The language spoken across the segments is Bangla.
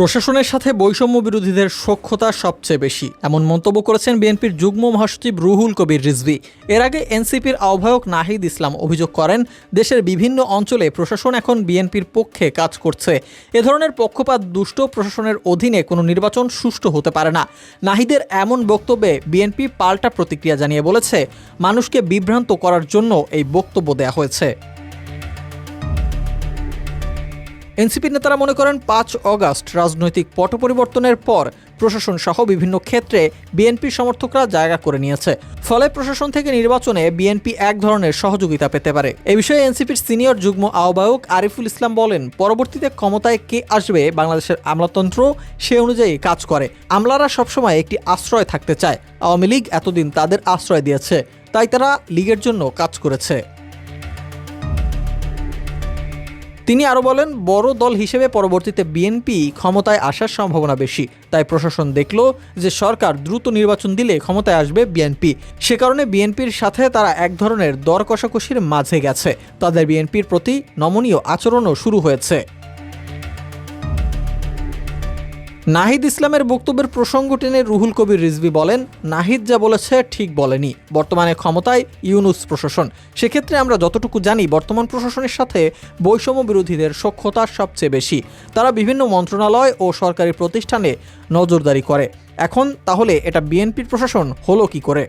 প্রশাসনের সাথে বৈষম্য বিরোধীদের সখ্যতা সবচেয়ে বেশি, এমন মন্তব্য করেছেন বিএনপির যুগ্ম মহাসচিব রুহুল কবির রিজভী। এর আগে এনসিপির আহ্বায়ক নাহিদ ইসলাম অভিযোগ করেন, দেশের বিভিন্ন অঞ্চলে প্রশাসন এখন বিএনপির পক্ষে কাজ করছে। এ ধরনের পক্ষপাত দুষ্ট প্রশাসনের অধীনে কোনো নির্বাচন সুষ্ঠু হতে পারে না। নাহিদের এমন বক্তব্যে বিএনপি পাল্টা প্রতিক্রিয়া জানিয়ে বলেছে, মানুষকে বিভ্রান্ত করার জন্য এই বক্তব্য দেওয়া হয়েছে। এনসিপি নেতারা মনে করেন ৫ অগাস্ট রাজনৈতিক পট পরিবর্তনের পর প্রশাসন সহ বিভিন্ন ক্ষেত্রে বিএনপি সমর্থকরা জায়গা করে নিয়েছে। ফলে প্রশাসন থেকে নির্বাচনে বিএনপি এক ধরনের সহযোগিতা পেতে পারে। এ বিষয়ে এনসিপির সিনিয়র যুগ্ম আহ্বায়ক আরিফুল ইসলাম বলেন, পরবর্তীতে ক্ষমতায় কে আসবে বাংলাদেশের আমলাতন্ত্র সে অনুযায়ী কাজ করে। আমলারা সবসময় একটি আশ্রয় থাকতে চায়। আওয়ামী লীগ এতদিন তাদের আশ্রয় দিয়েছে, তাই তারা লীগের জন্য কাজ করেছে। তিনি আরও বলেন, বড় দল হিসেবে পরবর্তীতে বিএনপি ক্ষমতায় আসার সম্ভাবনা বেশি। তাই প্রশাসন দেখল যে সরকার দ্রুত নির্বাচন দিলে ক্ষমতায় আসবে বিএনপি। সে কারণে বিএনপির সাথে তারা এক ধরনের দর কষাকষির মাঝে গেছে। তাদের বিএনপির প্রতি নমনীয় আচরণও শুরু হয়েছে। নাহিদ ইসলামের বক্তব্যের প্রসঙ্গ টেনে রুহুল কবির রিজভী বলেন, নাহিদ যা বলেছে ঠিক বলেনি। বর্তমানে ক্ষমতায় ইউনূস প্রশাসন। সেক্ষেত্রে আমরা যতটুকু জানি, বর্তমান প্রশাসনের সাথে বৈষম্য বিরোধীদের সখ্যতা সবচেয়ে বেশি। তারা বিভিন্ন মন্ত্রণালয় ও সরকারি প্রতিষ্ঠানে নজরদারি করে। এখন তাহলে এটা বিএনপির প্রশাসন হলো কি করে?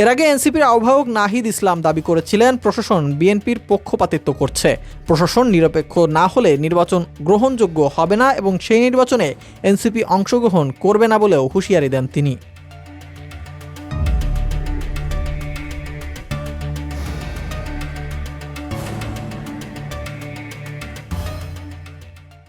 এর আগে এনসিপির আহ্বায়ক নাহিদ ইসলাম দাবি করেছিলেন, প্রশাসন বিএনপির পক্ষপাতিত্ব করছে। প্রশাসন নিরপেক্ষ না হলে নির্বাচন গ্রহণযোগ্য হবে না এবং সেই নির্বাচনে এনসিপি অংশগ্রহণ করবে না বলেও হুঁশিয়ারি দেন তিনি।